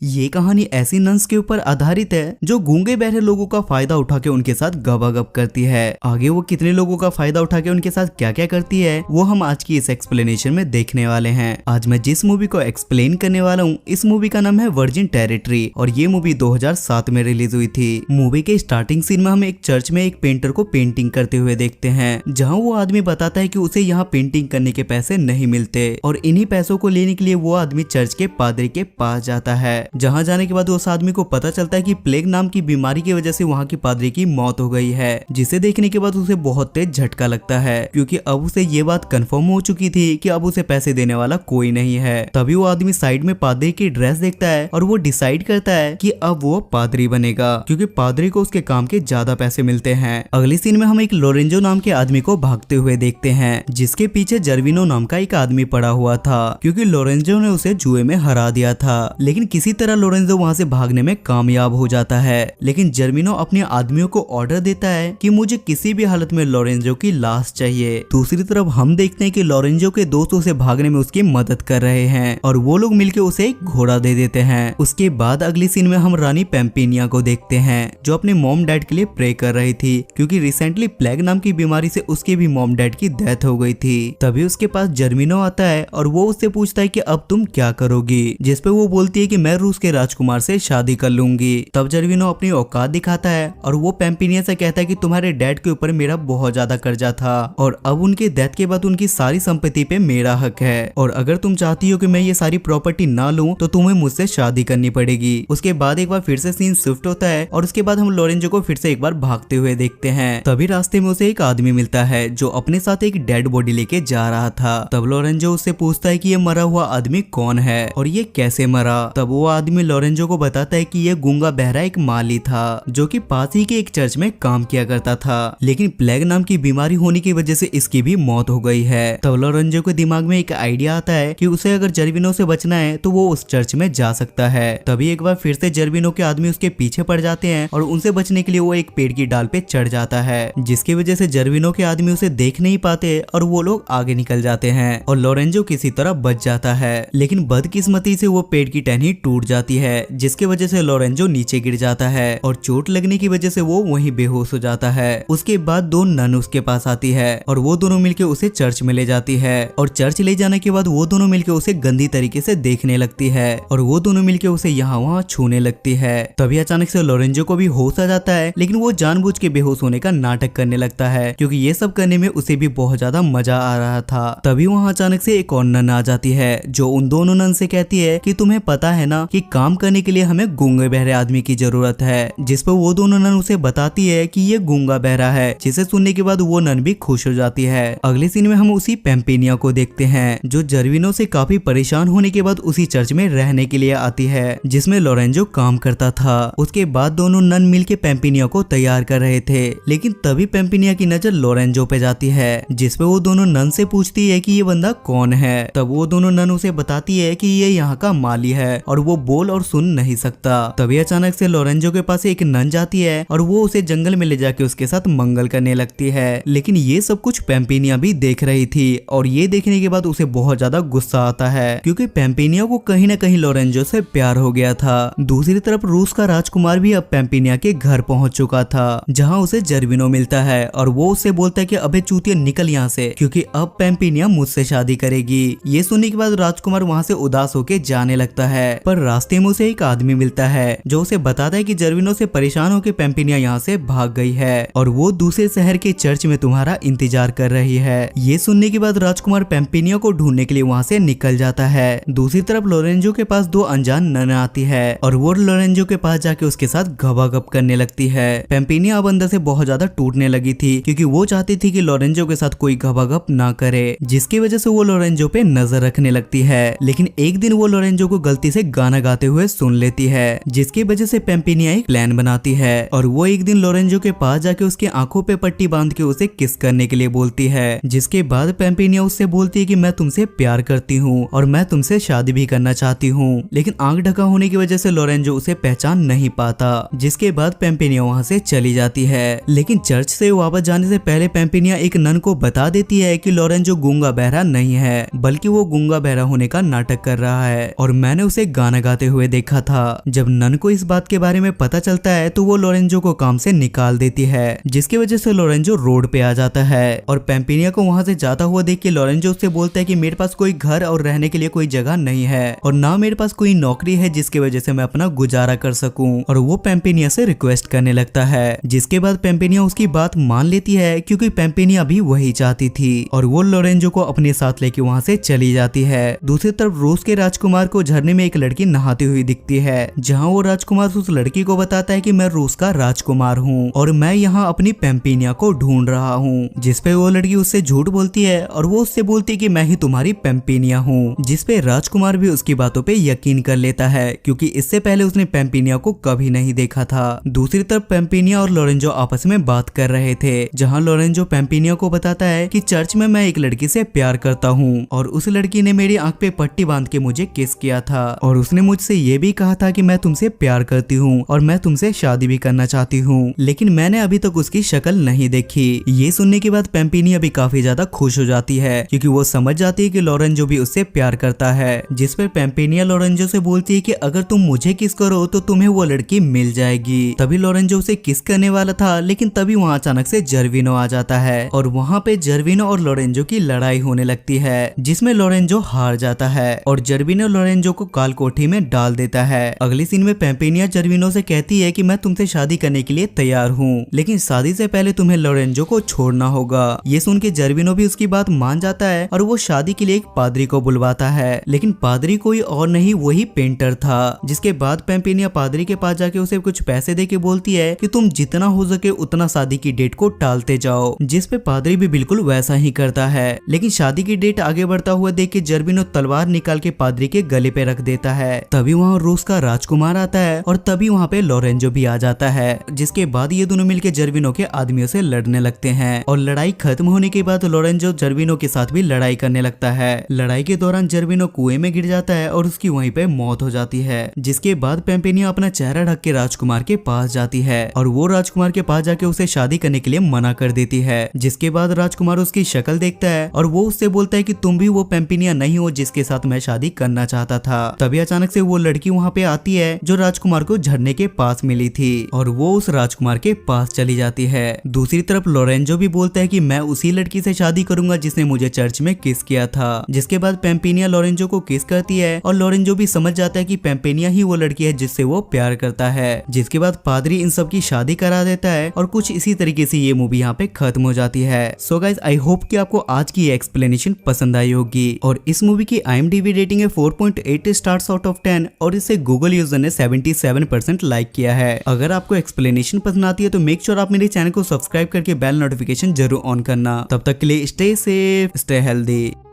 ये कहानी ऐसी नन्स के ऊपर आधारित है जो गूंगे बहरे लोगों का फायदा उठा के उनके साथ गवागप करती है। आगे वो कितने लोगों का फायदा उठा के उनके साथ क्या क्या करती है वो हम आज की इस एक्सप्लेनेशन में देखने वाले हैं। आज मैं जिस मूवी को एक्सप्लेन करने वाला हूँ इस मूवी का नाम है वर्जिन टेरिटरी और ये मूवी 2007 में रिलीज हुई थी। मूवी के स्टार्टिंग सीन में हम एक चर्च में एक पेंटर को पेंटिंग करते हुए देखते हैं, जहाँ वो आदमी बताता है कि उसे यहाँ पेंटिंग करने के पैसे नहीं मिलते और इन्हीं पैसों को लेने के लिए वो आदमी चर्च के पादरी के पास जाता है। जहां जाने के बाद उस आदमी को पता चलता है कि प्लेग नाम की बीमारी की वजह से वहां की पादरी की मौत हो गई है, जिसे देखने के बाद उसे बहुत तेज झटका लगता है क्योंकि अब उसे ये बात कंफर्म हो चुकी थी कि अब उसे पैसे देने वाला कोई नहीं है। तभी वो आदमी साइड में पादरी की ड्रेस देखता है और वो डिसाइड करता है कि अब वो पादरी बनेगा क्योंकि पादरी को उसके काम के ज्यादा पैसे मिलते हैं। अगली सीन में हम एक लोरेंजो नाम के आदमी को भागते हुए देखते हैं, जिसके पीछे जर्विनो नाम का एक आदमी पड़ा हुआ था क्योंकि लोरेंजो ने उसे जुए में हरा दिया था। लेकिन किसी तरह लोरेंजो वहां से भागने में कामयाब हो जाता है। लेकिन जर्मिनो अपने आदमियों को ऑर्डर देता है कि मुझे किसी भी हालत में लोरेंजो की लाश चाहिए। दूसरी तरफ हम देखते हैं कि लोरेंजो के दोस्त उसे भागने में उसकी मदद कर रहे हैं और वो लोग मिलकर उसे एक घोड़ा दे देते हैं। उसके बाद अगली सीन में हम रानी पैम्पिनिया को देखते हैं जो अपने मॉम डैड के लिए प्रे कर रही थी क्योंकि रिसेंटली प्लेग नाम की बीमारी से उसके भी मॉम डैड की डेथ हो गई थी। तभी उसके पास जर्मिनो आता है और वो उससे पूछता है कि अब तुम क्या करोगी, जिसपे वो बोलती है कि मैं रूस के राजकुमार से शादी कर लूंगी। तब जर्विनो अपनी औकात दिखाता है और वो पैम्पिनिया से कहता है कि तुम्हारे डैड के ऊपर मेरा बहुत ज्यादा कर्जा था और अब उनके डेथ के बाद उनकी सारी संपत्ति पे मेरा हक है और अगर तुम चाहती हो कि मैं ये सारी प्रॉपर्टी ना लूं तो तुम्हें मुझसे शादी करनी पड़ेगी। उसके बाद एक बार फिर से सीन शिफ्ट होता है और उसके बाद हम लोरेंजो को फिर से एक बार भागते हुए देखते हैं। तभी रास्ते में उसे एक आदमी मिलता है जो अपने साथ एक डेड बॉडी लेके जा रहा था। तब लोरेंजो उससे पूछता है कि ये मरा हुआ आदमी कौन है और ये कैसे मरा। तब वो आदमी लोरेंजो को बताता है कि ये गूंगा बहरा एक माली था जो कि पास ही के एक चर्च में काम किया करता था, लेकिन प्लेग नाम की बीमारी होने की वजह से इसकी भी मौत हो गई है। तब लोरेंजो के दिमाग में एक आइडिया आता है कि उसे अगर जर्विनो से बचना है तो वो उस चर्च में जा सकता है। तभी एक बार फिर से जर्विनो के आदमी उसके पीछे पड़ जाते हैं और उनसे बचने के लिए वो एक पेड़ की डाल पे चढ़ जाता है, जिसकी वजह से जर्विनो के आदमी उसे देख नहीं पाते और वो लोग आगे निकल जाते हैं और लोरेंजो किसी तरह बच जाता है। लेकिन बदकिस्मती से वो पेड़ की टहनी टूट जाती है, जिसकी वजह से लोरेंजो नीचे गिर जाता है और चोट लगने की वजह से वो वहीं बेहोश हो जाता है। उसके बाद दो नन उसके पास आती है और वो दोनों मिलकर उसे चर्च में ले जाती है और चर्च ले जाने के बाद वो दोनों मिलकर उसे गंदी तरीके से देखने लगती है और वो दोनों मिलकर उसे यहाँ वहाँ छूने लगती है। तभी अचानक से लोरेंजो को भी होश आ जाता है, लेकिन वो जानबूझ के बेहोश होने का नाटक करने लगता है क्योंकि ये सब करने में उसे भी बहुत ज्यादा मजा आ रहा था। तभी वहाँ अचानक से एक और नन आ जाती है जो उन दोनों नन से कहती है कि तुम्हें पता है ना कि काम करने के लिए हमें गूंगे बहरे आदमी की जरूरत है, जिस पर वो दोनों नन उसे बताती है कि ये गूंगा बहरा है, जिसे सुनने के बाद वो नन भी खुश हो जाती है। अगले सीन में हम उसी पैम्पिनिया को देखते हैं जो जर्विनो से काफी परेशान होने के बाद उसी चर्च में रहने के लिए आती है जिसमें लोरेंजो काम करता था। उसके बाद दोनों नन मिलके पैम्पिनिया को तैयार कर रहे थे, लेकिन तभी पैम्पिनिया की नजर लोरेंजो पे जाती है जिसपे वो दोनों नन से पूछती है कि ये बंदा कौन है। तब वो दोनों नन उसे बताती है कि ये यहाँ का माली है और वो बोल और सुन नहीं सकता। तभी अचानक से लोरेंजो के पास एक नन जाती है और वो उसे जंगल में ले जाके उसके साथ मंगल करने लगती है, लेकिन ये सब कुछ पैम्पिनिया भी देख रही थी और ये देखने के बाद उसे बहुत ज्यादा गुस्सा आता है क्योंकि पैम्पिनिया को कहीं ना कहीं लोरेंजो से प्यार हो गया था। दूसरी तरफ रूस का राजकुमार भी अब पैम्पिनिया के घर पहुंच चुका था जहां उसे जर्विनो मिलता है और वो उससे बोलता है कि अबे चूतिया निकल यहाँ से क्योंकि अब पैम्पिनिया मुझसे शादी करेगी। ये सुनने के बाद राजकुमार वहाँ से उदास होके जाने लगता है, पर रास्ते में उसे एक आदमी मिलता है जो उसे बताता है कि जर्विनो से परेशान होकर पैम्पिनिया यहाँ से भाग गई है और वो दूसरे शहर के चर्च में तुम्हारा इंतजार कर रही है। ये सुनने के बाद राजकुमार पैम्पिनिया को ढूंढने के लिए वहाँ से निकल जाता है। दूसरी तरफ लोरेंजो के पास दो अनजान नन आती है और वो लोरेंजो के पास जाके उसके साथ गवागप करने लगती है। पैम्पिनिया अब अंदर से बहुत ज्यादा टूटने लगी थी क्योंकि वो चाहती थी कि लोरेंजो के साथ कोई गवागप ना करे, जिसकी वजह से वो लोरेंजो पे नजर रखने लगती है। लेकिन एक दिन वो लोरेंजो को गलती से गाना गाते हुए सुन लेती है, जिसकी वजह से पैम्पिनिया एक प्लान बनाती है और वो एक दिन लोरेंजो के पास जाके उसकी आंखों पे पट्टी बांध के उसे किस करने के लिए बोलती है, जिसके बाद पैम्पिनिया उससे बोलती है कि मैं तुमसे प्यार करती हूँ और मैं तुमसे शादी भी करना चाहती हूँ। लेकिन आंख ढका होने की वजह से लोरेंजो उसे पहचान नहीं पाता, जिसके बाद पैम्पिनिया वहाँ से चली जाती है। लेकिन चर्च से वापस जाने से पहले पैम्पिनिया एक नन को बता देती है कि लोरेंजो गूंगा बहरा नहीं है बल्कि वो गूंगा बहरा होने का नाटक कर रहा है और मैंने उसे गाना लगाते हुए देखा था। जब नन को इस बात के बारे में पता चलता है तो वो लोरेंजो को काम से निकाल देती है, जिसकी वजह से लोरेंजो रोड पे आ जाता है और पेम्पिनिया को वहां से जाता हुआ देख के लोरेंजो उससे बोलता है कि मेरे पास कोई घर और रहने के लिए कोई जगह नहीं है और ना मेरे पास कोई नौकरी है जिसकी वजह से मैं अपना गुजारा कर सकूं। और वो पेम्पिनिया से रिक्वेस्ट करने लगता है, जिसके बाद पेम्पिनिया उसकी बात मान लेती है क्योंकि पेम्पिनिया भी वही चाहती थी और वो लोरेंजो को अपने साथ लेके वहां से चली जाती है। दूसरी तरफ रूस के राजकुमार को झरने में एक लड़की नहाती हुई दिखती है, जहाँ वो राजकुमार उस लड़की को बताता है कि मैं रूस का राजकुमार हूँ और मैं यहाँ अपनी पेम्पिनिया को ढूंढ रहा हूँ। जिसपे वो लड़की उससे झूठ बोलती है और वो उससे बोलती है कि मैं ही तुम्हारी पेम्पिनिया हूँ, जिसपे राजकुमार भी उसकी बातों पे यकीन कर लेता है क्योंकि इससे पहले उसने पेम्पिनिया को कभी नहीं देखा था। दूसरी तरफ पेम्पिनिया और लोरेंजो आपस में बात कर रहे थे, जहाँ लोरेंजो पेम्पिनिया को बताता है कि चर्च में मैं एक लड़की से प्यार करता हूँ और उस लड़की ने मेरी आंख पे पट्टी बांध के मुझे किस किया था और उसने मुझसे ये भी कहा था कि मैं तुमसे प्यार करती हूँ और मैं तुमसे शादी भी करना चाहती हूँ, लेकिन मैंने अभी तक उसकी शक्ल नहीं देखी। ये सुनने के बाद पेम्पिनिया भी काफी ज्यादा खुश हो जाती है क्योंकि वो समझ जाती है कि लोरेंजो भी उससे प्यार करता है। जिस पर पेम्पिनिया लोरेंजो से बोलती है कि अगर तुम मुझे किस करो तो तुम्हें वो लड़की मिल जाएगी। तभी लोरेंजो उसे किस करने वाला था, लेकिन तभी वहाँ अचानक से जर्विनो आ जाता है और वहाँ पे जर्विनो और लोरेंजो की लड़ाई होने लगती है, जिसमें लोरेंजो हार जाता है और जर्विनो लोरेंजो को काल कोठी में डाल देता है। अगली सीन में पेम्पिनिया जर्विनो से कहती है कि मैं तुमसे शादी करने के लिए तैयार हूँ, लेकिन शादी से पहले तुम्हें लोरेंजो को छोड़ना होगा। ये सुन के जर्विनो भी उसकी बात मान जाता है और वो शादी के लिए एक पादरी को बुलवाता है, लेकिन पादरी कोई और नहीं वही पेंटर था। जिसके बाद पेम्पिनिया पादरी के पास जाके उसे कुछ पैसे दे के बोलती है कि तुम जितना हो सके उतना शादी की डेट को टालते जाओ, जिस पे पादरी भी बिल्कुल वैसा ही करता है। लेकिन शादी की डेट आगे बढ़ता हुआ देख के जर्विनो तलवार निकाल के पादरी के गले पे रख देता है। तभी वहाँ रूस का राजकुमार आता है और तभी वहाँ पे लोरेंजो भी आ जाता है, जिसके बाद ये दोनों मिलके जर्विनो के आदमियों से लड़ने लगते हैं और लड़ाई खत्म होने के बाद लोरेंजो जर्विनो के साथ भी लड़ाई करने लगता है। लड़ाई के दौरान जर्विनो कुएं में गिर जाता है और उसकी वहीं पे मौत हो जाती है। जिसके बाद पेम्पिनिया अपना चेहरा ढक के राजकुमार के पास जाती है और वो राजकुमार के पास जाके उसे शादी करने के लिए मना कर देती है। जिसके बाद राजकुमार उसकी शक्ल देखता है और वो उससे बोलता है कि तुम भी वो पेम्पिनिया नहीं हो जिसके साथ मैं शादी करना चाहता था। तभी अचानक से वो लड़की वहाँ पे आती है जो राजकुमार को झरने के पास मिली थी और वो उस राजकुमार के पास चली जाती है। दूसरी तरफ लोरेंजो भी बोलता है कि मैं उसी लड़की से शादी करूंगा जिसने मुझे चर्च में किस किया था। जिसके बाद पेम्पिनिया लोरेंजो को किस करती है और लोरेंजो भी समझ जाता है कि पेम्पिनिया ही वो लड़की है जिससे वो प्यार करता है। जिसके बाद पादरी इन सब की शादी करा देता है और कुछ इसी तरीके से ये मूवी यहाँ पे खत्म हो जाती है। सो गाइज आई होप कि आपको आज की एक्सप्लेनेशन पसंद आई होगी और इस मूवी की IMDb रेटिंग है 4.8 स्टार्स आउट ऑफ 10 और इसे गूगल यूजर ने 77% लाइक किया है। अगर आपको एक्सप्लेनेशन पसंद आती है तो मेक श्योर आप मेरे चैनल को सब्सक्राइब करके बेल नोटिफिकेशन जरूर ऑन करना। तब तक के लिए स्टे सेफ, स्टे हेल्दी।